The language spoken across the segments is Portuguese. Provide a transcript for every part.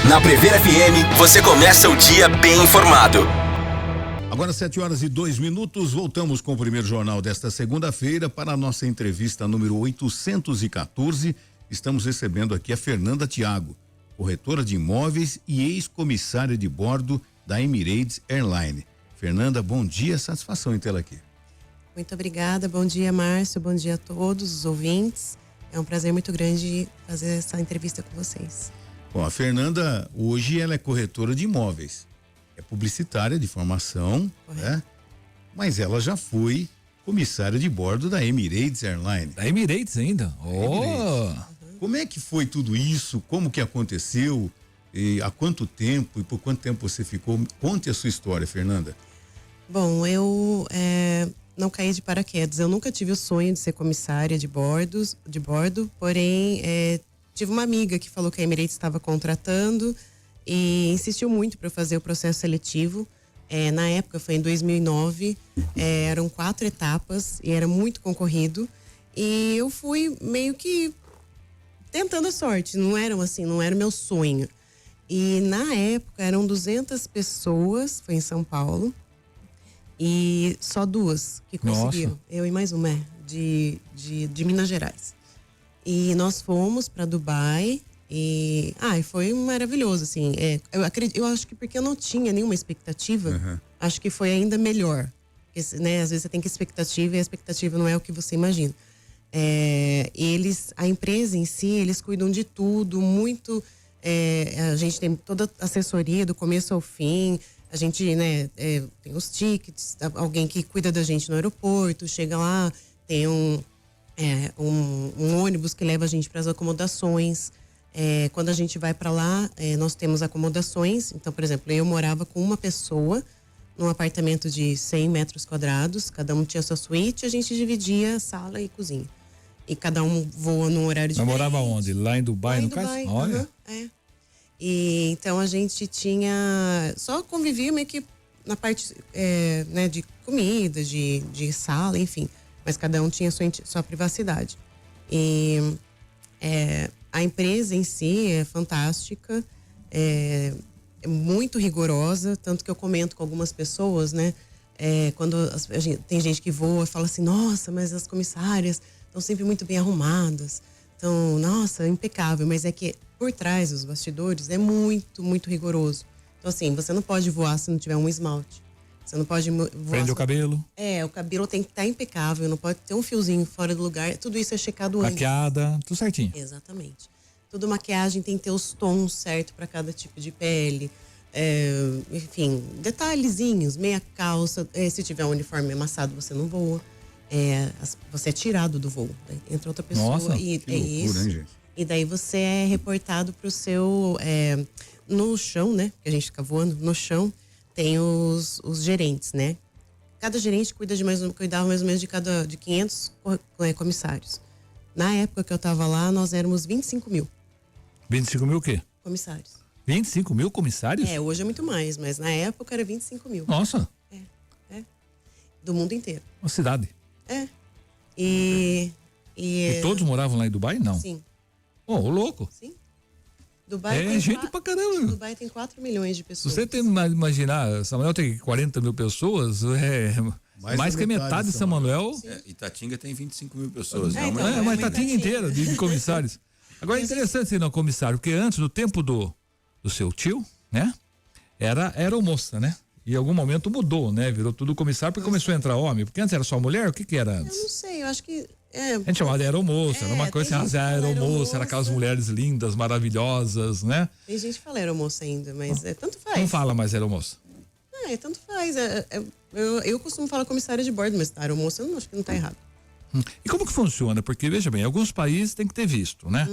Na Prever FM, você começa o dia bem informado. Agora 7h02, voltamos com o primeiro jornal desta segunda-feira para a nossa entrevista número 814. Estamos recebendo aqui a Fernanda Thiago, corretora de imóveis e ex-comissária de bordo da Emirates Airline. Fernanda, bom dia, satisfação em tê-la aqui. Muito obrigada, bom dia, Márcio, bom dia a todos os ouvintes. É um prazer muito grande fazer essa entrevista com vocês. Bom, a Fernanda, hoje ela é corretora de imóveis, é publicitária de formação, né? Mas ela já foi comissária de bordo da Emirates Airline. Da Emirates ainda? Emirates. Como é que foi tudo isso? Como que aconteceu? E há quanto tempo e por quanto tempo você ficou? Conte a sua história, Fernanda. Bom, eu não caí de paraquedas. Eu nunca tive o sonho de ser comissária de bordo, porém tive uma amiga que falou que a Emirates estava contratando e insistiu muito para eu fazer o processo seletivo. Na época, foi em 2009, eram 4 etapas e era muito concorrido. E eu fui meio que tentando a sorte, não era o meu sonho. E na época eram 200 pessoas, foi em São Paulo, e só 2 que conseguiram. Nossa. Eu e mais uma, de Minas Gerais. E nós fomos para Dubai e foi maravilhoso, assim. Eu acho que porque eu não tinha nenhuma expectativa, acho que foi ainda melhor. Porque, né, às vezes você tem que expectativa e a expectativa não é o que você imagina. A empresa em si, eles cuidam de tudo, muito. A gente tem toda a assessoria do começo ao fim. A gente, né, tem os tickets, alguém que cuida da gente no aeroporto, chega lá, tem um ônibus que leva a gente para as acomodações. Quando a gente vai para lá, nós temos acomodações. Então, por exemplo, eu morava com uma pessoa num apartamento de 100 metros quadrados, cada um tinha sua suíte, a gente dividia sala e cozinha. E cada um voa num horário diferente. Mas morava onde? Lá em Dubai, no caso? Olha. E então a gente só convivia meio que na parte né, de comida, de sala, enfim. Mas cada um tinha sua privacidade. E a empresa em si é fantástica, é muito rigorosa, tanto que eu comento com algumas pessoas, né? Quando tem gente que voa e fala assim, nossa, mas as comissárias estão sempre muito bem arrumadas. Então, nossa, impecável. Mas é que por trás dos bastidores é muito, muito rigoroso. Então, assim, você não pode voar se não tiver um esmalte. Você não pode voar. Prende o cabelo. O cabelo tem que estar impecável, não pode ter um fiozinho fora do lugar. Tudo isso é checado antes. Maquiada, tudo certinho. Exatamente. Toda maquiagem tem que ter os tons certos para cada tipo de pele. Enfim, detalhezinhos, meia calça. Se tiver um uniforme amassado, você não voa. Você é tirado do voo. Né? Entra outra pessoa. Nossa, que loucura, isso. Hein, gente? E daí você é reportado pro seu. No chão, né? Que a gente fica voando, no chão tem os gerentes, né? Cada gerente cuidava mais ou menos de 500 comissários. Na época que eu tava lá, nós éramos 25 mil. 25 mil o quê? Comissários. 25 mil comissários? Hoje é muito mais, mas na época era 25 mil. Nossa. Do mundo inteiro. Uma cidade. E todos moravam lá em Dubai? Não. Sim. Ô, louco. Sim. Dubai tem gente pra caramba. Dubai tem 4 milhões de pessoas. Se você tem que imaginar, Samuel tem 40 mil pessoas, mais que metade de São Manuel. Itatinga tem 25 mil pessoas. Mas Itatinga inteira de comissários. Agora é interessante ser não comissário, porque antes, no tempo do seu tio, né? Era aeromoça, né? E em algum momento mudou, né? Virou tudo comissário porque começou a entrar homem. Porque antes era só mulher? O que era antes? Eu não sei, eu acho que. A gente chamava de aeromoça, era uma coisa assim, aeromoça, era aquelas mulheres lindas, maravilhosas, né? Tem gente que fala aeromoça ainda, mas tanto faz. Não fala mais aeromoça. Tanto faz. Eu costumo falar comissária de bordo, mas aeromoça eu acho que não tá errado. E como que funciona? Porque, veja bem, alguns países tem que ter visto, né?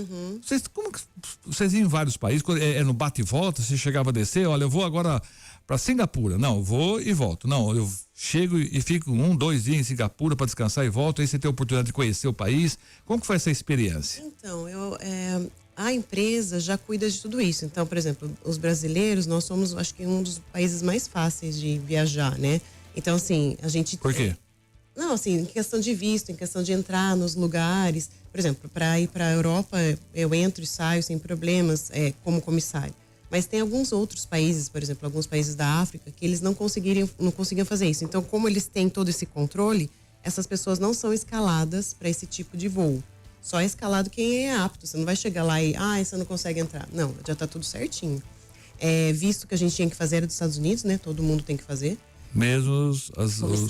Vocês iam em vários países, no bate e volta, você chegava a descer, olha, eu vou agora para Singapura. Não, vou e volto. Não, eu chego e fico 1-2 dias em Singapura para descansar e volto, aí você tem a oportunidade de conhecer o país. Como que foi essa experiência? Então, a empresa já cuida de tudo isso. Então, por exemplo, os brasileiros, nós somos, acho que, um dos países mais fáceis de viajar, né? Então, assim, a gente... Por quê? Não, assim, em questão de visto, em questão de entrar nos lugares. Por exemplo, para ir para a Europa, eu entro e saio sem problemas, como comissário. Mas tem alguns outros países, por exemplo, alguns países da África, que eles não conseguiam fazer isso. Então, como eles têm todo esse controle, essas pessoas não são escaladas para esse tipo de voo. Só é escalado quem é apto. Você não vai chegar lá e, você não consegue entrar. Não, já está tudo certinho. Visto que a gente tinha que fazer era dos Estados Unidos, né? Todo mundo tem que fazer. Mesmo os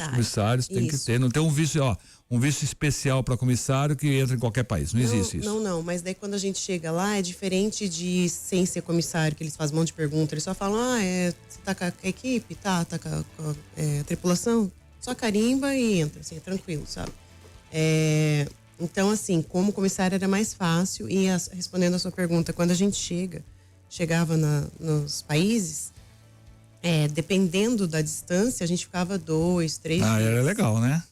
comissários têm que ter. Não tem um visto, um visto especial para comissário que entra em qualquer país. Não existe isso. Não. Mas daí quando a gente chega lá, é diferente de sem ser comissário, que eles fazem um monte de perguntas. Eles só falam, você tá com a equipe? Tá com a tripulação? Só carimba e entra, assim, é tranquilo, sabe? Então, assim, como comissário era mais fácil. E respondendo a sua pergunta, quando a gente chegava nos países, dependendo da distância, a gente ficava 2, 3 dias. Era legal, né?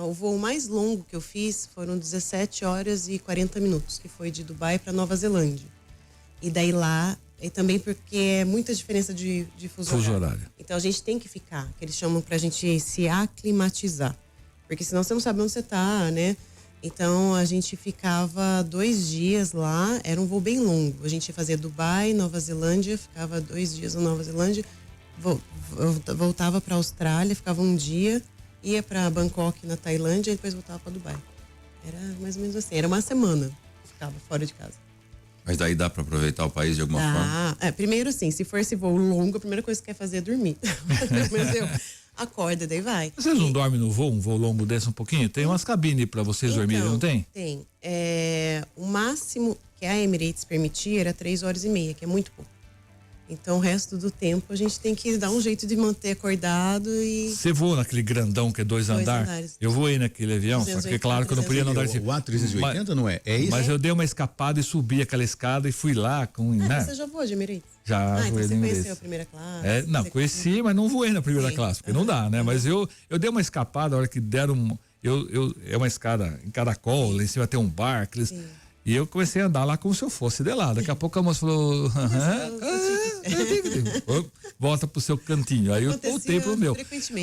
O voo mais longo que eu fiz foram 17 horas e 40 minutos, que foi de Dubai para Nova Zelândia. E daí lá, e também porque é muita diferença de fuso horário. Então a gente tem que ficar, que eles chamam pra gente se aclimatizar. Porque senão você não sabe onde você tá, né? Então a gente ficava 2 dias lá, era um voo bem longo. A gente fazia Dubai, Nova Zelândia, ficava 2 dias na Nova Zelândia, voltava para Austrália, ficava um dia, ia para Bangkok na Tailândia e depois voltava para Dubai. Era mais ou menos assim, era uma semana que ficava fora de casa. Mas daí dá para aproveitar o país de alguma forma? Primeiro assim, se for esse voo longo, a primeira coisa que quer fazer é dormir. Pelo menos eu acorda, daí vai. Vocês não dormem no voo, um voo longo desse um pouquinho? Tem umas cabines para vocês dormirem, não tem? Tem. O máximo que a Emirates permitia era 3 horas e meia, que é muito pouco. Então o resto do tempo a gente tem que dar um jeito de manter acordado e... Você voa naquele grandão que é 2 andares? Eu voei naquele avião, só que é claro que eu não podia andar assim. O A380 não é? É isso? Mas eu dei uma escapada e subi aquela escada e fui lá com... né? Você já voou de Emirates? Já então voei você de Emirates. conheceu a primeira classe? Não, conheci, mas não voei na primeira classe, porque não dá, né? Mas eu dei uma escapada, a hora que deram... É uma escada em caracol, lá em cima tem um bar, aqueles... E eu comecei a andar lá como se eu fosse de lá. Daqui a pouco a moça falou... volta pro seu cantinho. Aí eu voltei pro meu.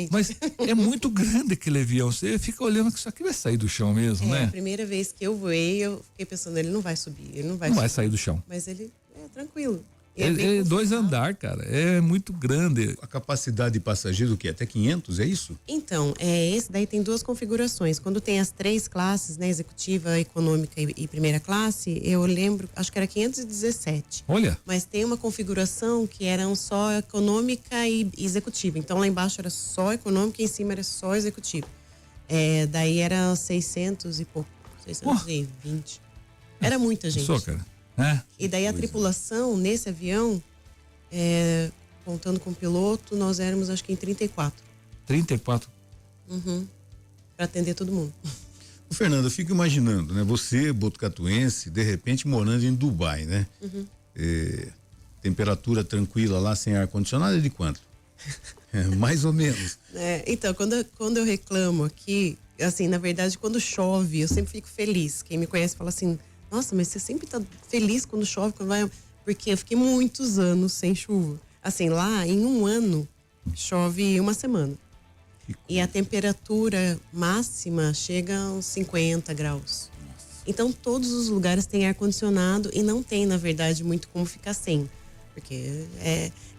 Mas é muito grande aquele avião. Você fica olhando que isso aqui vai sair do chão mesmo, né? A primeira vez que eu voei, eu fiquei pensando, ele não vai subir, ele não vai vai sair do chão. Mas ele é tranquilo. É 2 andares, cara. É muito grande. A capacidade de passageiro, o quê? Até 500, é isso? Então, esse daí tem 2 configurações. Quando tem as 3 classes, né? Executiva, econômica e primeira classe, eu lembro, acho que era 517. Olha. Mas tem uma configuração que eram só econômica e executiva. Então, lá embaixo era só econômica e em cima era só executiva. Daí era 600 e pouco. 620. Era muita gente. Só, cara. E daí a tripulação, nesse avião, contando com o piloto, nós éramos acho que em 34. 34? Para atender todo mundo. O Fernando, eu fico imaginando, né? Você, botucatuense, de repente morando em Dubai, né? Temperatura tranquila lá, sem ar-condicionado, é de quanto? Mais ou menos. Então, quando eu reclamo aqui, assim, na verdade, quando chove, eu sempre fico feliz. Quem me conhece fala assim... Nossa, mas você sempre tá feliz quando chove, quando vai... Porque eu fiquei muitos anos sem chuva. Assim, lá em um ano chove uma semana. E a temperatura máxima chega a uns 50 graus. Então todos os lugares têm ar-condicionado e não tem, na verdade, muito como ficar sem. Porque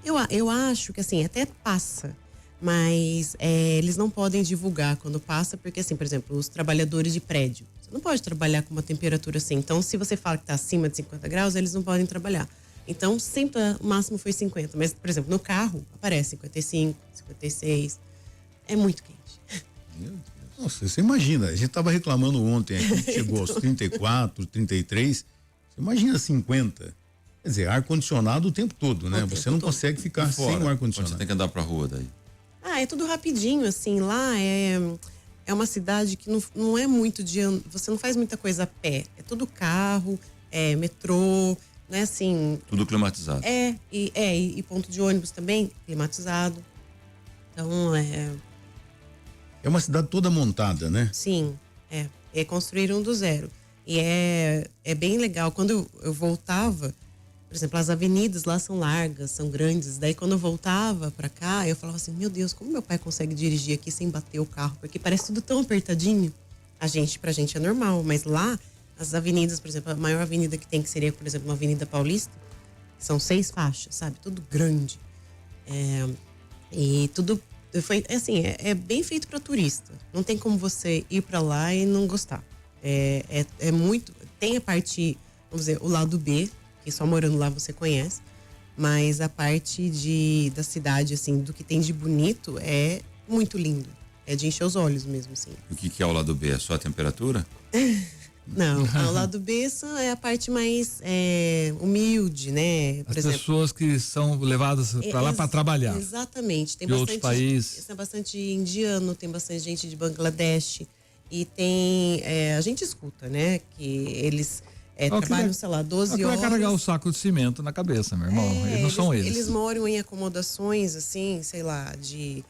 eu acho que assim, até passa. Mas eles não podem divulgar quando passa, porque assim, por exemplo, os trabalhadores de prédio. Você não pode trabalhar com uma temperatura assim. Então, se você fala que está acima de 50 graus, eles não podem trabalhar. Então, sempre o máximo foi 50. Mas, por exemplo, no carro, aparece 55, 56. É muito quente. Meu Deus. Nossa, você imagina. A gente estava reclamando ontem aqui, chegou aos 34, 33. Você imagina 50. Quer dizer, ar-condicionado o tempo todo, né? Você não consegue ficar sem o ar-condicionado. Você tem que andar pra rua daí. É tudo rapidinho, assim. Lá é uma cidade que não é muito de... Você não faz muita coisa a pé. É tudo carro, metrô, né? Assim... Tudo climatizado. E ponto de ônibus também, climatizado. Então, É uma cidade toda montada, né? Sim, construíram do zero. E é bem legal. Quando eu voltava... Por exemplo, as avenidas lá são largas, são grandes. Daí, quando eu voltava pra cá, eu falava assim, meu Deus, como meu pai consegue dirigir aqui sem bater o carro? Porque parece tudo tão apertadinho. Pra gente é normal, mas lá, as avenidas, por exemplo, a maior avenida que tem, que seria, por exemplo, uma Avenida Paulista, São 6 faixas, sabe? Tudo grande. E tudo foi assim, é bem feito para turista. Não tem como você ir para lá e não gostar. É muito. Tem a parte, vamos dizer, o lado B, que só morando lá você conhece. Mas a parte da cidade, assim, do que tem de bonito é muito lindo. É de encher os olhos mesmo, assim. O que é o lado B? É só a temperatura? Não, o lado B é a parte mais humilde, né? As pessoas que são levadas para lá para trabalhar. Exatamente. Tem de outros países. Tem bastante indiano, tem bastante gente de Bangladesh. E tem. A gente escuta, né? Que eles trabalham, sei lá, 12 horas. Vai carregar o saco de cimento na cabeça, meu irmão. Eles não são eles. Eles moram em acomodações, assim, sei lá, de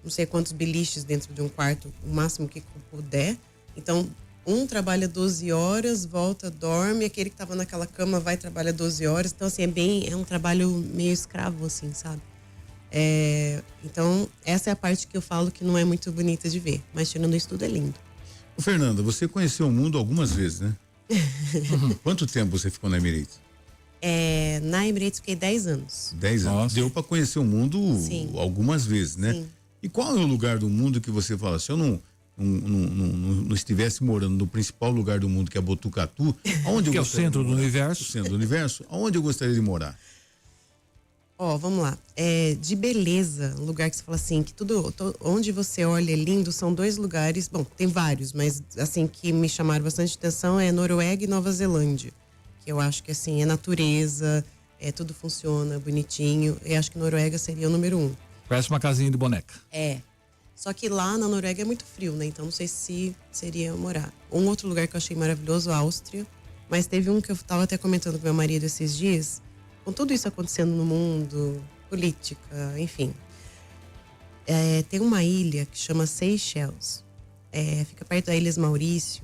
não sei quantos beliches dentro de um quarto, o máximo que puder. Então, um trabalha 12 horas, volta, dorme. Aquele que estava naquela cama vai trabalhar 12 horas. Então, assim, é um trabalho meio escravo, assim, sabe? Então, essa é a parte que eu falo que não é muito bonita de ver. Mas tirando isso tudo, é lindo. Ô, Fernanda, você conheceu o mundo algumas vezes, né? Quanto tempo você ficou na Emirates? Na Emirates fiquei 10 anos. 10 anos. Nossa. Deu para conhecer o mundo Sim. algumas vezes, né? Sim. E qual é o lugar do mundo que você fala, se eu não estivesse morando no principal lugar do mundo, que é Botucatu, aonde eu Que é o gostaria centro de do morar? universo. O centro do universo, aonde eu gostaria de morar? Vamos lá. De beleza, um lugar que você fala assim, que onde você olha é lindo, são 2 lugares, bom, tem vários, mas assim, que me chamaram bastante atenção é Noruega e Nova Zelândia. Que eu acho que assim, é natureza, tudo funciona bonitinho. Eu acho que Noruega seria o número 1. Parece uma casinha de boneca. Só que lá na Noruega é muito frio, né? Então não sei se seria morar. Um outro lugar que eu achei maravilhoso, a Áustria. Mas teve um que eu tava até comentando com meu marido esses dias. Com tudo isso acontecendo no mundo, política, enfim. Tem uma ilha que chama Seychelles. Fica perto da Ilhas Maurício.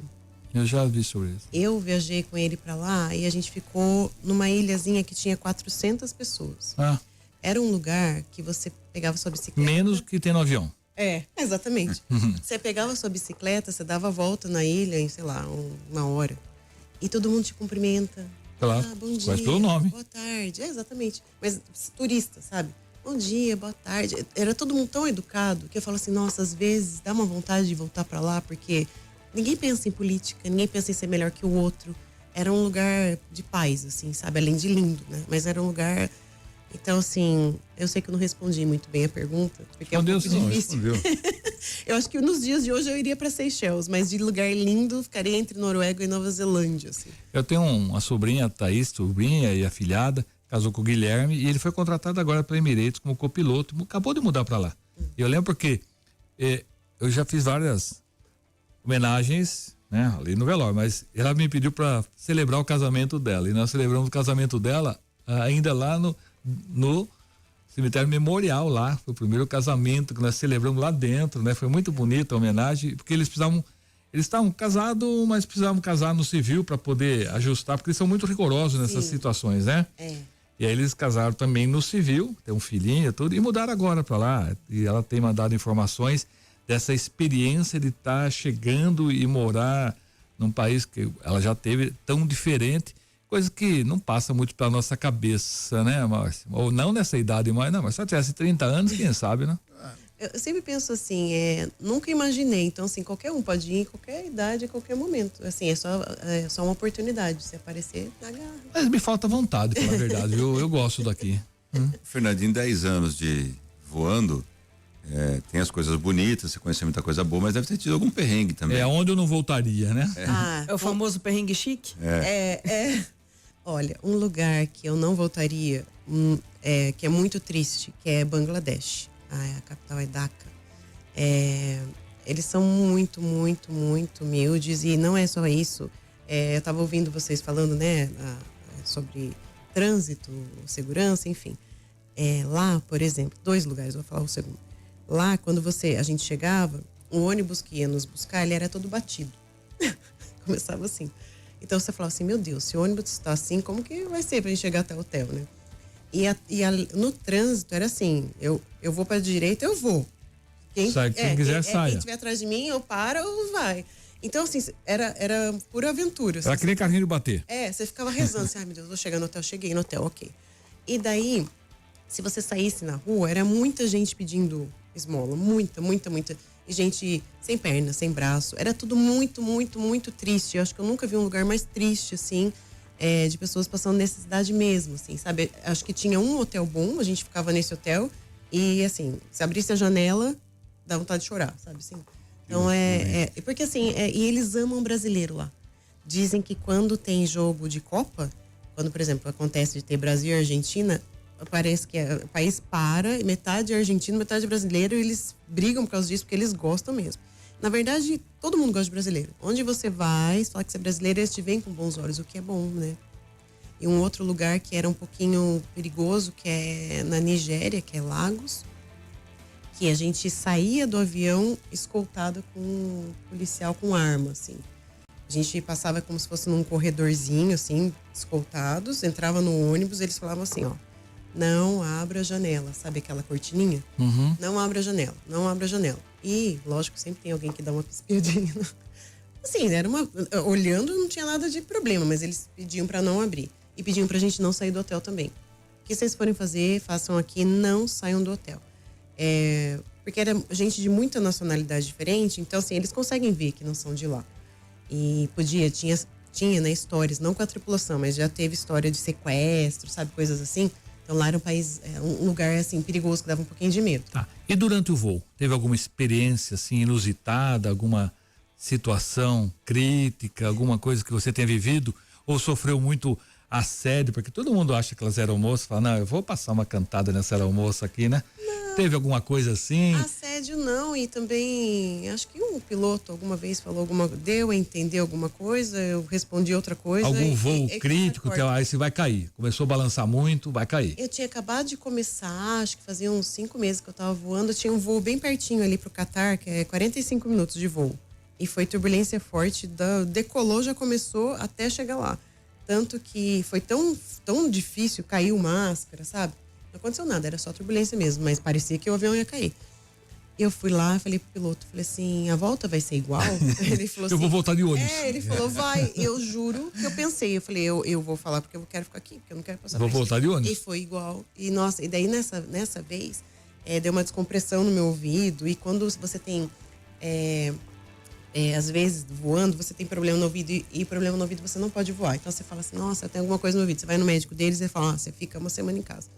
Eu já vi sobre isso. Eu viajei com ele para lá e a gente ficou numa ilhazinha que tinha 400 pessoas. Era um lugar que você pegava sua bicicleta. Menos que tem no avião. Exatamente. Você pegava sua bicicleta, você dava a volta na ilha em, sei lá, 1 hora. E todo mundo te cumprimenta. Claro. Bom dia. Mas pelo nome. Boa tarde. Exatamente. Mas turista, sabe? Bom dia, boa tarde. Era todo mundo tão educado que eu falo assim, nossa, às vezes dá uma vontade de voltar para lá, porque ninguém pensa em política, ninguém pensa em ser melhor que o outro. Era um lugar de paz, assim, sabe? Além de lindo, né? Mas era um lugar... Então, assim, eu sei que eu não respondi muito bem a pergunta, porque é um pouco difícil. Eu acho que nos dias de hoje eu iria para Seychelles, mas de lugar lindo, ficaria entre Noruega e Nova Zelândia, assim. Eu tenho uma sobrinha, Thaís, sobrinha e afilhada, casou com o Guilherme e ele foi contratado agora para Emirates como copiloto, acabou de mudar para lá. Eu lembro porque eu já fiz várias homenagens, né, ali no velório, mas ela me pediu para celebrar o casamento dela e nós celebramos o casamento dela ainda lá no cemitério memorial lá, foi o primeiro casamento que nós celebramos lá dentro, né? Foi muito bonita a homenagem, porque eles estavam casados, mas precisavam casar no civil para poder ajustar, porque eles são muito rigorosos nessas situações, né? E aí eles casaram também no civil, tem um filhinho e tudo, e mudaram agora para lá, e ela tem mandado informações dessa experiência de estar chegando e morar num país que ela já teve tão diferente, coisa que não passa muito pela nossa cabeça, né, Márcio? Ou não nessa idade mais, não, mas se ela tivesse 30 anos, quem sabe, né? Eu sempre penso assim, nunca imaginei, então assim, qualquer um pode ir em qualquer idade, em qualquer momento, assim, é só uma oportunidade, se aparecer, agarra. Mas me falta vontade, pela verdade, eu gosto daqui. Fernandinho, 10 anos de voando, tem as coisas bonitas, você conheceu muita coisa boa, mas deve ter tido algum perrengue também. É onde eu não voltaria, né? É o famoso perrengue chique? Olha, um lugar que eu não voltaria, que é muito triste, que é Bangladesh. A capital é Dhaka. Eles são muito, muito, muito humildes e não é só isso. Eu estava ouvindo vocês falando, né, sobre trânsito, segurança, enfim. Lá, por exemplo, 2 lugares, vou falar o segundo. Lá, quando a gente chegava, o ônibus que ia nos buscar, ele era todo batido. Começava assim. Então você falava assim, meu Deus, se o ônibus está assim, como que vai ser pra gente chegar até o hotel, né? No trânsito era assim, eu vou pra direita, eu vou. Quem quiser, saia. Quem estiver atrás de mim, eu paro ou vai. Então, assim, era pura aventura. Era que nem carrinho de bater. Você ficava rezando assim, ai meu Deus, vou chegar no hotel, cheguei no hotel, ok. E daí, se você saísse na rua, era muita gente pedindo esmola. Muita, muita, muita. E gente sem perna, sem braço. Era tudo muito, muito, muito triste. Eu acho que eu nunca vi um lugar mais triste, assim, de pessoas passando necessidade mesmo, assim, sabe? Acho que tinha um hotel bom, a gente ficava nesse hotel. E, assim, se abrisse a janela, dá vontade de chorar, sabe? Assim, então, porque, assim, e eles amam brasileiro lá. Dizem que quando tem jogo de Copa, quando, por exemplo, acontece de ter Brasil e Argentina, parece que o país para, metade é argentino, metade é brasileiro, e eles brigam por causa disso, porque eles gostam mesmo. Na verdade, todo mundo gosta de brasileiro. Onde você vai, falar que você é brasileiro, eles te veem com bons olhos, o que é bom, né? E um outro lugar que era um pouquinho perigoso, que é na Nigéria, que é Lagos, que a gente saía do avião escoltado com um policial com arma, assim. A gente passava como se fosse num corredorzinho, assim, escoltados, entrava no ônibus, eles falavam assim, ó, não abra a janela, sabe aquela cortininha? Uhum. Não abra a janela, não abra a janela. E, lógico, sempre tem alguém que dá uma pispiadinha. Assim, era olhando não tinha nada de problema, mas eles pediam pra não abrir. E pediam pra gente não sair do hotel também. O que vocês forem fazer, façam aqui, não saiam do hotel. Porque era gente de muita nacionalidade diferente, então, assim, eles conseguem ver que não são de lá. E tinha, né, histórias, não com a tripulação, mas já teve história de sequestro, sabe, coisas assim. Então lá era um país, um lugar, assim, perigoso, que dava um pouquinho de medo. Tá. E durante o voo, teve alguma experiência, assim, inusitada, alguma situação crítica, alguma coisa que você tenha vivido? Ou sofreu muito assédio? Porque todo mundo acha que elas eram moças, fala, não, eu vou passar uma cantada nessa aeromoça aqui, né? Não. Teve alguma coisa assim? Assédio não, e também acho que um piloto alguma vez falou deu a entender alguma coisa, eu respondi outra coisa. Algum voo crítico que aí você vai cair, começou a balançar muito, vai cair. Eu tinha acabado de começar, acho que fazia uns 5 meses que eu tava voando, tinha um voo bem pertinho ali pro Catar, que é 45 minutos de voo. E foi turbulência forte, decolou, já começou até chegar lá. Tanto que foi tão difícil, caiu máscara, sabe? Não aconteceu nada, era só turbulência mesmo, mas parecia que o avião ia cair. Eu fui lá, falei pro piloto, falei assim, a volta vai ser igual? Ele falou assim, eu vou voltar de ônibus. Ele falou, vai. Eu juro que eu pensei, eu falei, eu vou falar porque eu quero ficar aqui, porque eu não quero passar por isso. Vou voltar de ônibus. E foi igual. E nossa, e daí nessa vez, deu uma descompressão no meu ouvido, e quando você tem, às vezes, voando, você tem problema no ouvido, e problema no ouvido você não pode voar. Então você fala assim, nossa, eu tenho alguma coisa no ouvido. Você vai no médico deles e fala, você fica uma semana em casa.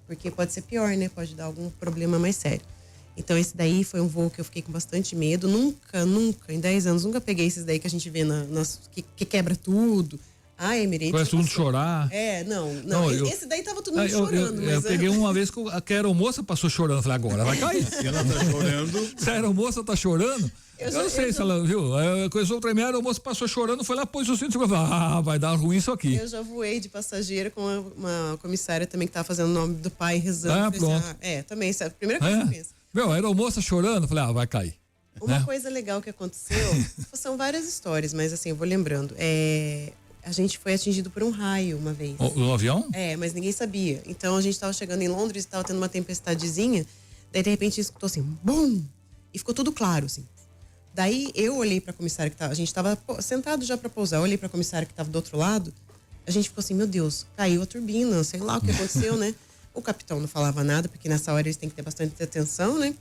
Porque pode ser pior, né? Pode dar algum problema mais sério. Então, esse daí foi um voo que eu fiquei com bastante medo. Nunca, em 10 anos, nunca peguei esses daí que a gente vê que quebra tudo. Ah, Emirates. Parece todo mundo chorar. Não. Esse daí tava todo mundo chorando. Eu peguei uma vez que a aeromoça passou chorando. Falei, agora vai cair. Se ela tá chorando. Se a aeromoça tá chorando. Eu não sei se ela viu. Começou o tremer, a aeromoça passou chorando, foi lá, pôs o cinto e falou, vai dar ruim isso aqui. Eu já voei de passageira com uma comissária também que tava fazendo o nome do pai rezando. Pronto. Também, isso é a primeira coisa que eu penso. Meu, a aeromoça chorando, falei, vai cair. Uma coisa legal que aconteceu, são várias histórias, mas assim, eu vou lembrando. A gente foi atingido por um raio uma vez. No avião? Mas ninguém sabia. Então a gente tava chegando em Londres, tava tendo uma tempestadezinha, daí de repente escutou assim, bum! E ficou tudo claro, assim. Daí eu olhei pra comissária que tava, a gente tava sentado já pra pousar, eu olhei pra comissária que tava do outro lado, a gente ficou assim, meu Deus, caiu a turbina, sei lá o que aconteceu, né? O capitão não falava nada, porque nessa hora eles têm que ter bastante atenção, né?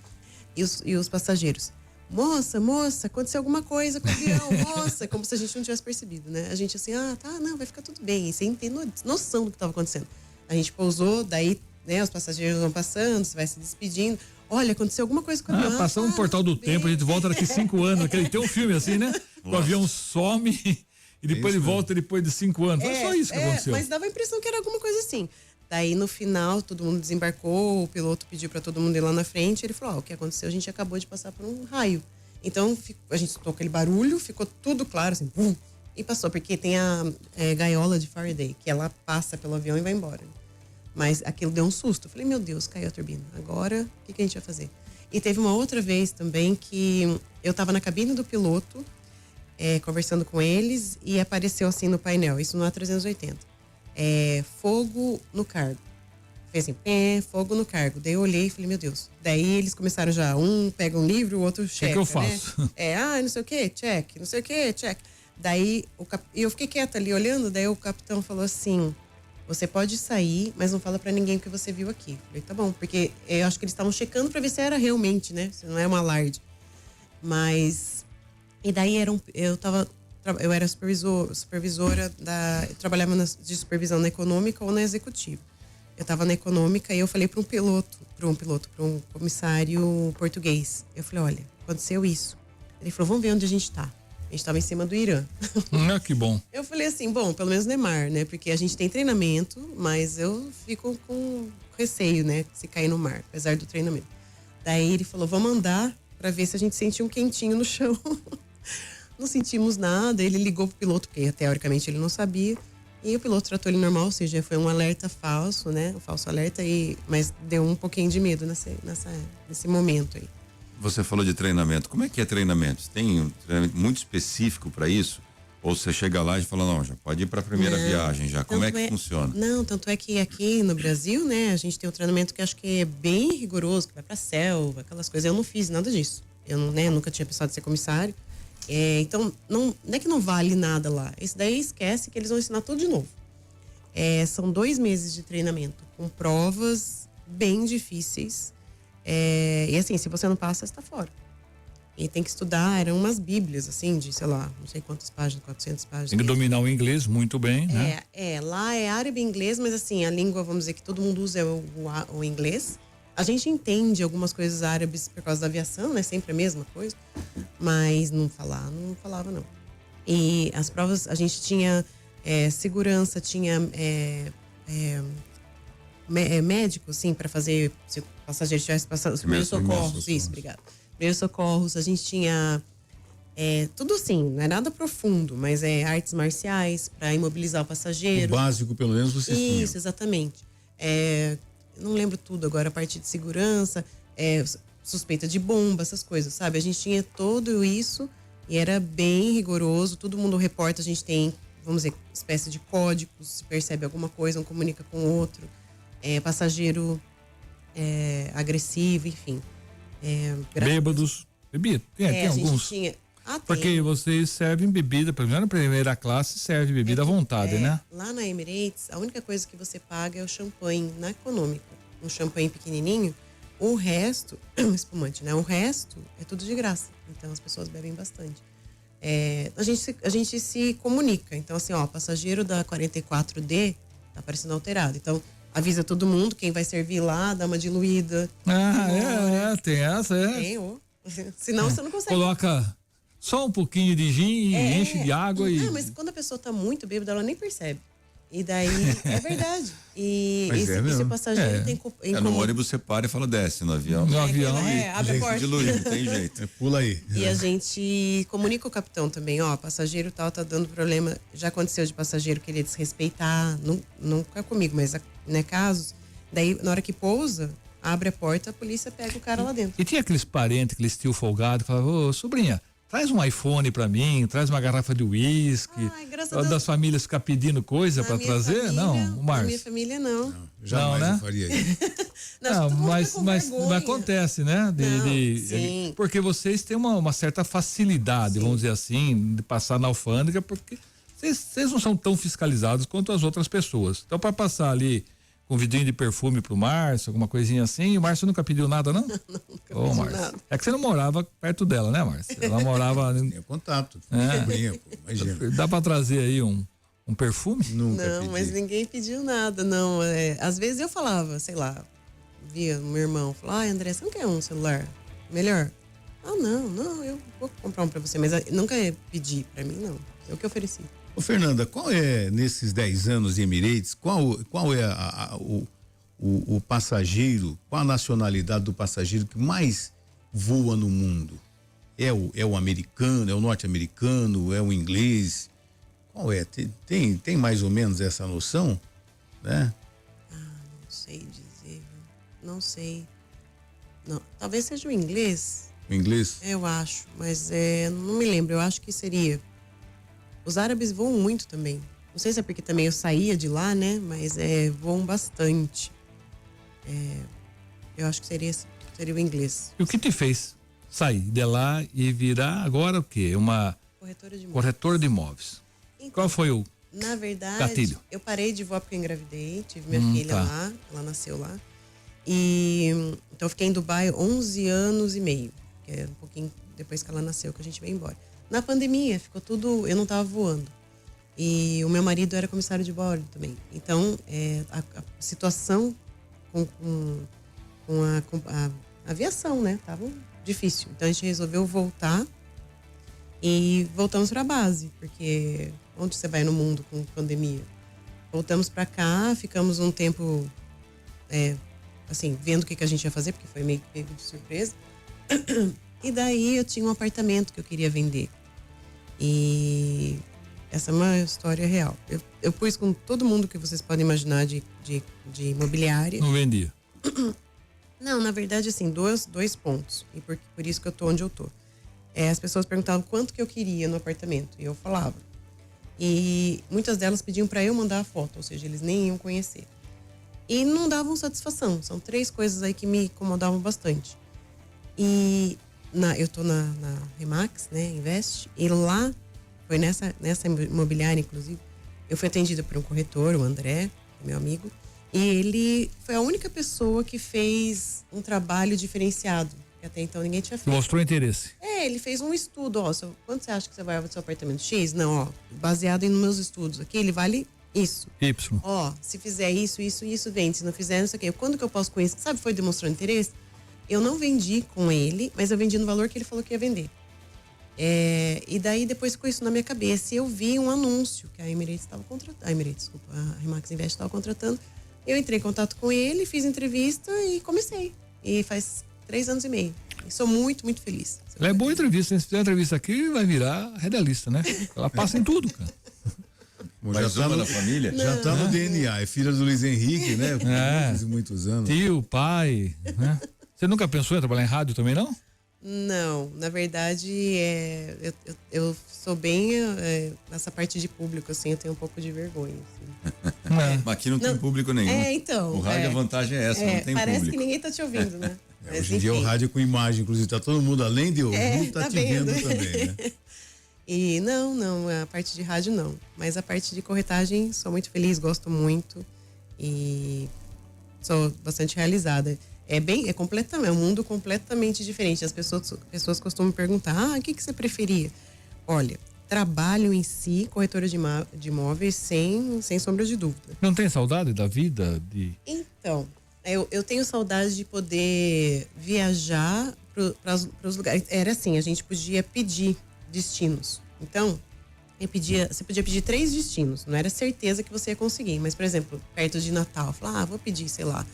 E os passageiros, moça, aconteceu alguma coisa com o avião, moça, como se a gente não tivesse percebido, né? A gente assim, não, vai ficar tudo bem, sem ter noção do que estava acontecendo. A gente pousou, daí, né, os passageiros vão passando, você vai se despedindo. Olha, aconteceu alguma coisa com o avião. Passamos um portal do tempo, a gente volta daqui 5 anos. Tem um filme assim, né? O avião some e depois ele volta depois de 5 anos. Foi só isso que aconteceu. Mas dava a impressão que era alguma coisa assim. Daí, no final, todo mundo desembarcou, o piloto pediu para todo mundo ir lá na frente, ele falou, o que aconteceu? A gente acabou de passar por um raio. Então, a gente escutou aquele barulho, ficou tudo claro, assim, pum, e passou, porque tem a gaiola de Faraday, que ela passa pelo avião e vai embora. Mas aquilo deu um susto. Eu falei, meu Deus, caiu a turbina. Agora, o que a gente vai fazer? E teve uma outra vez também que eu estava na cabine do piloto, conversando com eles, e apareceu assim no painel, isso no A380. Fogo no cargo. Fez assim, fogo no cargo. Daí eu olhei e falei, meu Deus. Daí eles começaram já, um pega um livro, o outro checa, que eu faço? Né? Não sei o que, check, não sei o que, check. Daí eu fiquei quieta ali olhando, daí o capitão falou assim, você pode sair, mas não fala pra ninguém o que você viu aqui. Eu falei, tá bom, porque eu acho que eles estavam checando pra ver se era realmente, né? Se não é um alarde. Mas, e daí eu era supervisora eu trabalhava de supervisão na econômica ou na executiva. Eu tava na econômica e eu falei para um comissário português. Eu falei, olha, aconteceu isso. Ele falou, vamos ver onde a gente tá. A gente tava em cima do Irã. Que bom. Eu falei assim, bom, pelo menos Neymar, né? Porque a gente tem treinamento, mas eu fico com receio, né? Se cair no mar, apesar do treinamento. Daí ele falou, vamos andar pra ver se a gente sente um quentinho no chão. Não sentimos nada. Ele ligou pro piloto, porque teoricamente ele não sabia. E o piloto tratou ele normal, ou seja, foi um alerta falso, né? Um falso alerta, mas deu um pouquinho de medo nesse momento aí. Você falou de treinamento. Como é que é treinamento? Tem um treinamento muito específico para isso? Ou você chega lá e fala, não, já pode ir para a primeira viagem já. Como é que funciona? Não, tanto é que aqui no Brasil, né, a gente tem um treinamento que acho que é bem rigoroso, que vai pra selva, aquelas coisas. Eu não fiz nada disso. Eu nunca tinha pensado em ser comissário. Então, não é que não vale nada lá. Esse daí esquece que eles vão ensinar tudo de novo. São 2 meses de treinamento, com provas bem difíceis. E assim, se você não passa, você tá fora. E tem que estudar, eram umas bíblias, assim, de, sei lá, não sei quantas páginas, 400 páginas. Tem que dominar o inglês muito bem, né? Lá é árabe e inglês, mas assim, a língua, vamos dizer, que todo mundo usa é o inglês. A gente entende algumas coisas árabes por causa da aviação, né? Sempre a mesma coisa. Mas não falava, não. E as provas, a gente tinha segurança, tinha médico, assim, para fazer, se o passageiro tivesse passado, os primeiros socorros. Isso, obrigada. Primeiros socorros, a gente tinha tudo assim, não é nada profundo, mas artes marciais para imobilizar o passageiro. O básico, pelo menos, vocês tinham. Isso, exatamente. Não lembro tudo agora, a parte de segurança, suspeita de bomba, essas coisas, sabe? A gente tinha tudo isso e era bem rigoroso, todo mundo reporta, a gente tem, vamos dizer, espécie de códigos, se percebe alguma coisa, um comunica com o outro, passageiro agressivo, enfim. Bêbados. Bebida? Tem alguns. Tinha... Porque vocês servem bebida, pelo menos na primeira classe, serve bebida à vontade, né? Lá na Emirates, a única coisa que você paga é o champanhe na econômica. Um champanhe pequenininho. O resto, espumante, né? O resto é tudo de graça. Então as pessoas bebem bastante. A gente se comunica. Então, assim, passageiro da 44D tá parecendo alterado. Então, avisa todo mundo, quem vai servir lá, dá uma diluída. Tem essa, Senão você não consegue. Coloca só um pouquinho de gin e enche de água mas quando a pessoa tá muito bêbada, ela nem percebe. E daí, é verdade. E se o passageiro tem... No ônibus você para e fala, desce no avião. No avião. Abre a porta. Diluído, tem jeito. Pula aí. E a gente comunica o capitão também, passageiro tal tá dando problema. Já aconteceu de passageiro querer desrespeitar, nunca comigo, mas casos. Daí, na hora que pousa, abre a porta, a polícia pega o cara lá dentro. E tinha aqueles parentes, aqueles tio folgado, que falavam, ô, sobrinha, traz um iPhone pra mim, traz uma garrafa de uísque. Das famílias ficar pedindo coisa pra trazer? Família, não, o Márcio. Na minha família, não. Jamais né? eu faria isso. Mas acontece, né? Sim. Porque vocês têm uma certa facilidade, vamos dizer assim, de passar na alfândega, porque vocês não são tão fiscalizados quanto as outras pessoas. Então, para passar ali com um vidrinho de perfume pro Márcio, alguma coisinha assim, o Márcio nunca pediu nada, não? Nunca pediu nada. É que você não morava perto dela, né, Márcio? Ela morava... Tinha contato. Sobrinha, pô, imagina. Dá para trazer aí um perfume? Nunca Não, pedi. mas ninguém pediu nada, não. Às vezes eu falava, sei lá, via o meu irmão, falava, André, você não quer um celular melhor? Não, eu vou comprar um pra você, mas nunca pedi pra mim, não. É o que eu ofereci. Ô, Fernanda, qual é, nesses 10 anos de Emirates, qual é o passageiro, qual a nacionalidade do passageiro que mais voa no mundo? É o americano, é o norte-americano, é o inglês? Qual é? Tem mais ou menos essa noção, né? Não sei dizer, não sei. Não, talvez seja o inglês. O inglês? Eu acho, mas não me lembro, eu acho que seria. Os árabes voam muito também. Não sei se é porque também eu saía de lá, né? Mas voam bastante. Eu acho que seria o inglês. E o que te fez sair de lá e virar agora o quê? Uma Corretora de imóveis. corretora de imóveis. Então, Qual foi o Na verdade, Gatilho. eu parei de voar porque eu engravidei, tive minha filha tá. lá, ela nasceu lá. E então eu fiquei em Dubai 11 anos e meio, que é um pouquinho depois que ela nasceu que a gente veio embora. Na pandemia, ficou tudo, eu não estava voando. E o meu marido era comissário de bordo também. Então, a situação com a aviação, né, tava difícil. Então a gente resolveu voltar e voltamos para a base, porque onde você vai no mundo com pandemia? Voltamos para cá, ficamos um tempo assim, vendo o que a gente ia fazer, porque foi meio pego de surpresa. E daí eu tinha um apartamento que eu queria vender. E essa é uma história real. Eu pus com todo mundo que vocês podem imaginar de imobiliária. Não vendia. Não, na verdade, assim, dois pontos. E por isso que eu tô onde eu tô. As pessoas perguntavam quanto que eu queria no apartamento. E eu falava. E muitas delas pediam para eu mandar a foto, ou seja, eles nem iam conhecer. E não davam satisfação. São 3 coisas aí que me incomodavam bastante. E eu tô na Remax, né, Invest, e lá, foi nessa imobiliária, inclusive, eu fui atendida por um corretor, o André, meu amigo, e ele foi a única pessoa que fez um trabalho diferenciado, que até então ninguém tinha feito. Mostrou interesse. Ele fez um estudo, quanto você acha que você vai ao seu apartamento? X? Não, baseado nos meus estudos aqui, ele vale isso. Y. Se fizer isso, vende, se não fizer, não sei o quê. Quando que eu posso com isso? Sabe, foi demonstrando interesse? Eu não vendi com ele, mas eu vendi no valor que ele falou que ia vender. E daí depois ficou isso na minha cabeça. E eu vi um anúncio que a Emirates estava contratando. A Remax Invest estava contratando. Eu entrei em contato com ele, fiz entrevista e comecei. E faz 3 anos e meio. E sou muito, muito feliz. Ela é boa entrevista. Se fizer uma entrevista aqui, vai virar radialista, né? Ela passa em tudo, cara. Mais uma na família? Já tá no DNA. É filha do Luiz Henrique, né? Muitos anos. Tio, pai, né? Você nunca pensou em trabalhar em rádio também, não? Não, na verdade, eu sou bem nessa parte de público, assim, eu tenho um pouco de vergonha. Assim. Mas aqui não tem público nenhum. Então. O rádio, a vantagem é essa, não tem parece público. que ninguém tá te ouvindo, né? Mas, hoje em dia o rádio é com imagem, inclusive, tá todo mundo, além de ouvir, tá te vendo também, né? E não, a parte de rádio não. Mas a parte de corretagem, sou muito feliz, gosto muito e sou bastante realizada. É um mundo completamente diferente. As pessoas costumam perguntar, o que você preferia? Olha, trabalho em si, corretora de imóveis, sem sombra de dúvida. Não tem saudade da vida? Então, eu tenho saudade de poder viajar para os lugares. Era assim, a gente podia pedir destinos. Então, você podia pedir 3 destinos. Não era certeza que você ia conseguir. Mas, por exemplo, perto de Natal, eu falava, vou pedir, sei lá,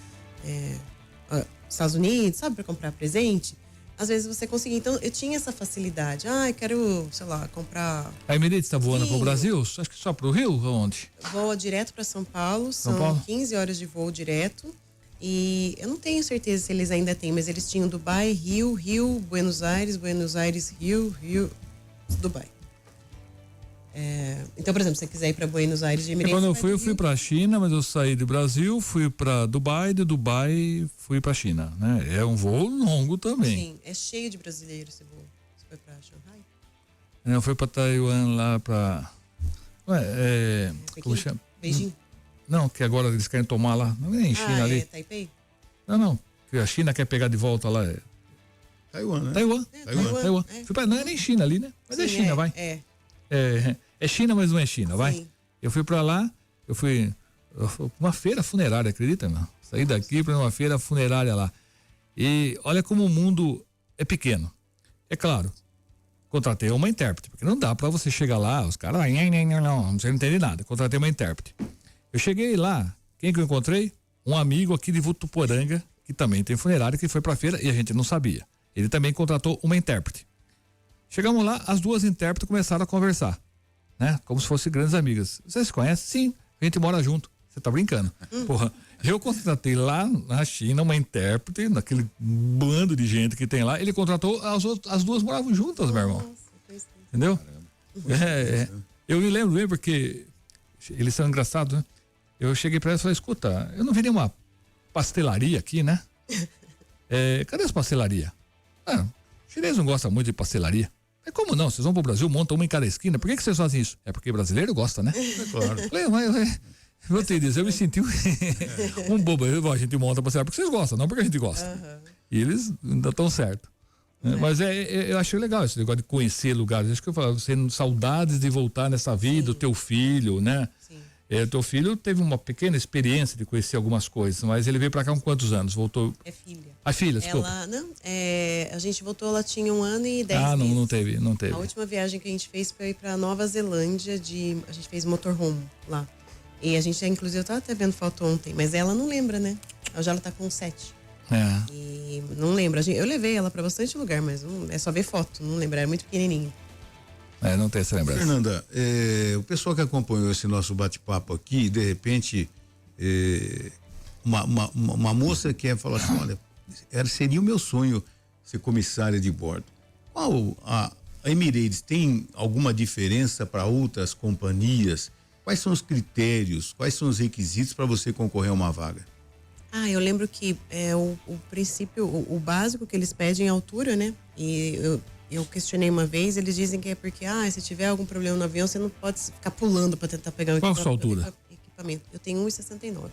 Estados Unidos, sabe, para comprar presente. Às vezes você conseguia. Então, eu tinha essa facilidade. Eu quero, sei lá, comprar... A Emirates está voando para o Brasil? Acho que só para o Rio ou onde? Voa direto para São Paulo. São 15 horas de voo direto. E eu não tenho certeza se eles ainda têm, mas eles tinham Dubai, Rio, Buenos Aires, Rio, Dubai. Então, por exemplo, se você quiser ir para Buenos Aires de Emirates... Quando eu fui para a China, mas eu saí do Brasil, fui para Dubai, de Dubai fui para a China, né? É um voo longo também. Sim, é cheio de brasileiros esse voo. Você foi para Shanghai? Eu fui para Taiwan lá para... Como chama? Beijing? Não, que agora eles querem tomar lá. Não é em China ali. Taipei? Não. Que a China quer pegar de volta lá. Taiwan, né? Taiwan. Não é nem China ali, né? Mas é China, vai. É China, mas não é China, vai. Sim. Eu fui pra lá, eu fui uma feira funerária, acredita, não? Saí daqui pra uma feira funerária lá. E olha como o mundo é pequeno. É claro, contratei uma intérprete, porque não dá pra você chegar lá, os caras, não, você não entende nada. Contratei uma intérprete. Eu cheguei lá, quem que eu encontrei? Um amigo aqui de Votuporanga, que também tem funerária, que foi pra feira e a gente não sabia. Ele também contratou uma intérprete. Chegamos lá, as 2 intérpretes começaram a conversar, né? Como se fossem grandes amigas. Vocês se conhecem? Sim, a gente mora junto. Você tá brincando? Porra, eu contratei lá na China uma intérprete, naquele bando de gente que tem lá, ele contratou, as 2 moravam juntas, meu irmão. Entendeu? Eu me lembro bem porque eles são engraçados, né? Eu cheguei pra ela e falei, escuta, eu não vi nenhuma pastelaria aqui, né? Cadê as pastelarias? Chinês não gosta muito de pastelaria. É como não? Vocês vão pro Brasil, montam uma em cada esquina. Por que vocês fazem isso? É porque brasileiro gosta, né? Claro. Falei, mas vou te dizer, eu me senti um bobo. A gente monta pra porque vocês gostam, não porque a gente gosta. E eles ainda estão certo. Mas eu achei legal esse negócio de conhecer lugares. Acho que eu falo, você saudades de voltar nessa vida, o teu filho, né? Sim. Teu filho teve uma pequena experiência de conhecer algumas coisas, mas ele veio pra cá com quantos anos? Voltou? É filha. A filha, desculpa. Ela, não, a gente voltou, ela tinha 1 ano e 10 Ah, meses. não teve. A última viagem que a gente fez foi pra Nova Zelândia, a gente fez motorhome lá. E a gente, inclusive, eu tava até vendo foto ontem, mas ela não lembra, né? Ela tá com 7. E não lembra. Eu levei ela pra bastante lugar, mas é só ver foto, não lembra, era muito pequenininha. Não tem essa lembrança. Fernanda, o pessoal que acompanhou esse nosso bate-papo aqui, de repente, uma moça quer falar assim, olha, seria o meu sonho ser comissária de bordo. Qual a Emirates tem alguma diferença para outras companhias? Quais são os critérios, quais são os requisitos para você concorrer a uma vaga? Eu lembro que o princípio, o básico que eles pedem é altura, né? E eu questionei uma vez, eles dizem que é porque, se tiver algum problema no avião, você não pode ficar pulando para tentar pegar o Qual a sua altura? Equipamento. Eu tenho 1,69.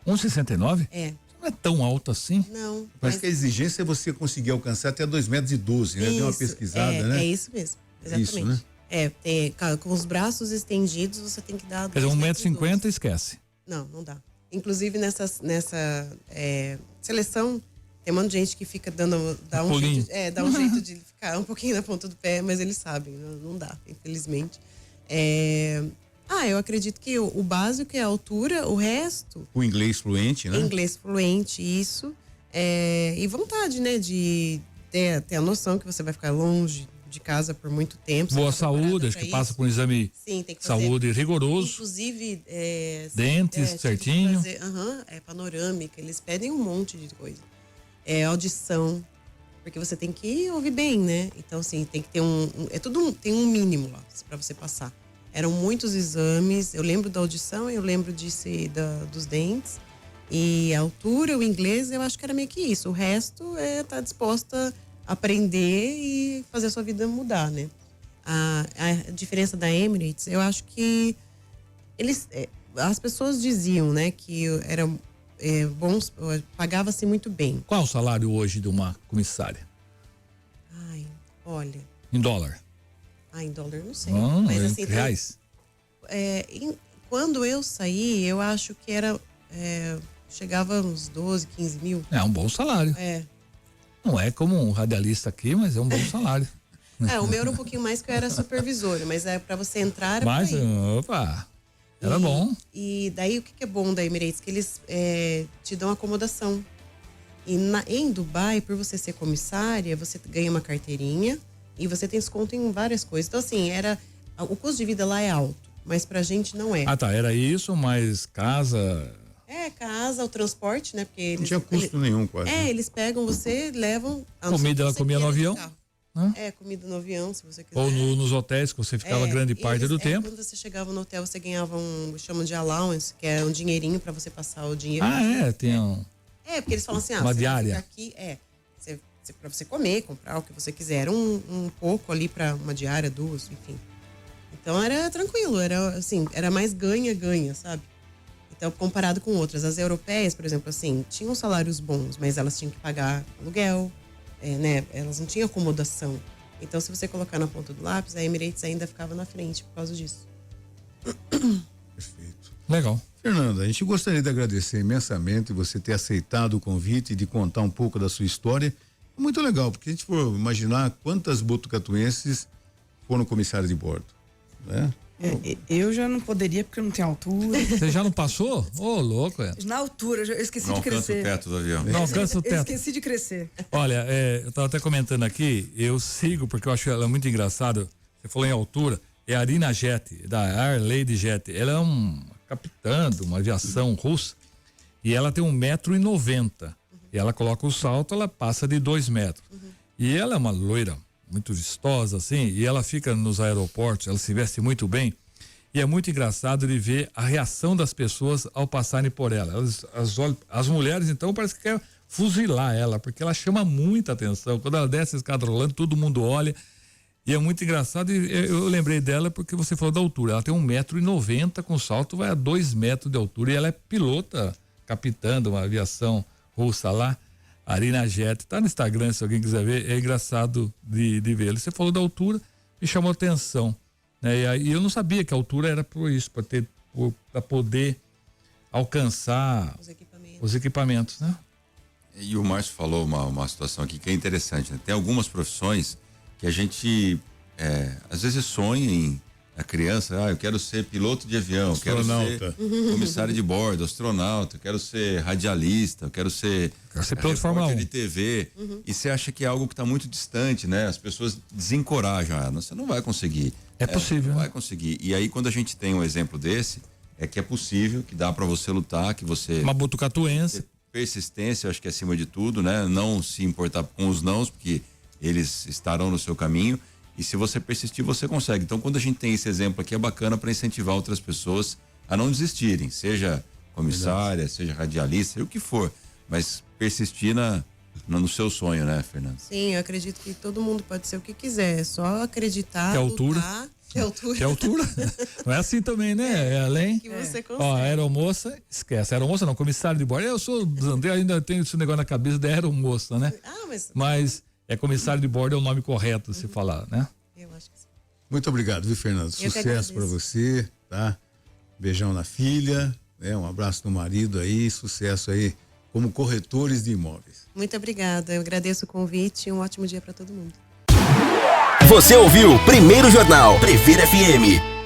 1,69? É. Não é tão alto assim? Não. Mas que a exigência é você conseguir alcançar até 2,12 m, né? Deu uma pesquisada, né? É isso mesmo, exatamente. Isso, né? Com os braços estendidos, você tem que dar... Quer dizer, 1,50 m esquece. Não dá. Inclusive, nessa seleção, tem um monte de gente que fica dá um jeito de ficar um pouquinho na ponta do pé, mas eles sabem, não dá, infelizmente. Eu acredito que o básico é a altura, o resto... O inglês fluente, né? Inglês fluente, isso. E vontade, né, de ter a noção que você vai ficar longe de casa por muito tempo. Boa saúde, acho que passa por um exame Sim, tem que fazer, saúde rigoroso. Inclusive... dentes certinho. Panorâmica, eles pedem um monte de coisa. Audição, porque você tem que ouvir bem, né? Então, assim, tem que ter tem um mínimo lá para você passar. Eram muitos exames, eu lembro da audição, eu lembro dos dentes. E a altura, o inglês, eu acho que era meio que isso. O resto tá disposta a aprender e fazer a sua vida mudar, né? A diferença da Emirates, eu acho que as pessoas diziam, né, que era bons, pagava-se muito bem. Qual o salário hoje de uma comissária? Olha. Em dólar? Em dólar eu não sei. Mas assim, reais? Quando eu saí, eu acho que chegava uns 12, 15 mil. É um bom salário. Não é como um radialista aqui, mas é um bom salário. O meu era um pouquinho mais que eu era supervisora, mas para você entrar... Era bom. E daí o que é bom da Emirates? Que eles te dão acomodação. E em Dubai, por você ser comissária, você ganha uma carteirinha e você tem desconto em várias coisas. Então, assim, o custo de vida lá é alto, mas pra gente não é. Era isso, mas casa... casa, o transporte, né? Porque não tinha custo nenhum, quase. Eles pegam você, levam... Comida ela comia no avião? Comida no avião, se você quiser. Ou nos hotéis, que você ficava grande parte do tempo. Quando você chegava no hotel, você ganhava chamam de allowance, que é um dinheirinho pra você passar o dinheiro. Tem um... porque eles falam assim, uma diária. Aqui, pra você comer, comprar o que você quiser. Era um pouco ali pra uma diária, 2, enfim. Então era tranquilo, era mais ganha-ganha, sabe? Então, comparado com outras, as europeias, por exemplo, assim, tinham salários bons, mas elas tinham que pagar aluguel, né? Elas não tinham acomodação. Então, se você colocar na ponta do lápis, a Emirates ainda ficava na frente por causa disso. Perfeito. Legal. Fernanda, a gente gostaria de agradecer imensamente você ter aceitado o convite de contar um pouco da sua história. É muito legal, porque a gente for imaginar quantas botucatuenses foram comissários de bordo, né? Eu já não poderia porque eu não tenho altura. Você já não passou? Louco, Na altura, eu esqueci não de crescer. Não alcança o teto do avião. Não alcança o teto. Eu esqueci de crescer. Olha, eu tava até comentando aqui, eu sigo porque eu acho ela muito engraçada. Você falou em altura, é a Arina Jet, da Air Lady Jet. Ela é uma capitã de uma aviação russa e ela tem 1,90 m. E ela coloca o salto, ela passa de 2 metros. E ela é uma loira muito vistosa, assim, e ela fica nos aeroportos, ela se veste muito bem, e é muito engraçado de ver a reação das pessoas ao passarem por ela. As mulheres, então, parece que querem fuzilar ela, porque ela chama muita atenção. Quando ela desce a escada rolando, todo mundo olha, E é muito engraçado, e eu lembrei dela porque você falou da altura. Ela tem 1,90 m, com salto vai a 2 metros de altura, e ela é pilota, capitã de uma aviação russa lá, Arina Jet. Tá no Instagram, se alguém quiser ver, é engraçado de ver. Você falou da altura, me chamou atenção, né? E eu não sabia que a altura era por isso, para poder alcançar os equipamentos, né? E o Márcio falou uma situação aqui que é interessante, né? Tem algumas profissões que a gente às vezes sonha a criança, eu quero ser piloto de avião, quero ser comissário de bordo, astronauta, eu quero ser radialista, eu quero ser piloto de Fórmula 1 de TV. E você acha que é algo que está muito distante, né? As pessoas desencorajam, você não vai conseguir. É possível. Não vai conseguir. E aí quando a gente tem um exemplo desse, é que é possível, que dá para você lutar, que você... Uma botucatuense. Persistência, eu acho que é acima de tudo, né? Não se importar com os nãos, porque eles estarão no seu caminho, e se você persistir, você consegue. Então, quando a gente tem esse exemplo aqui, é bacana para incentivar outras pessoas a não desistirem, seja comissária, seja radialista, seja o que for, mas persistir no seu sonho, né, Fernanda? Sim, eu acredito que todo mundo pode ser o que quiser, é só acreditar, que altura. lutar. Que altura. Que altura. Não é assim também, né? É além. Que você consegue. Ó, aeromoça, esquece. Aeromoça não, comissário de bordo. Eu sou do André, ainda tenho esse negócio na cabeça da aeromoça, né? Mas é comissário de bordo, é o nome correto se falar, né? Eu acho que sim. Muito obrigado, viu, Fernando? Sucesso para você, tá? Beijão na filha, né? Um abraço no marido aí, sucesso aí como corretores de imóveis. Muito obrigada, eu agradeço o convite e um ótimo dia para todo mundo. Você ouviu Primeiro Jornal Previr FM.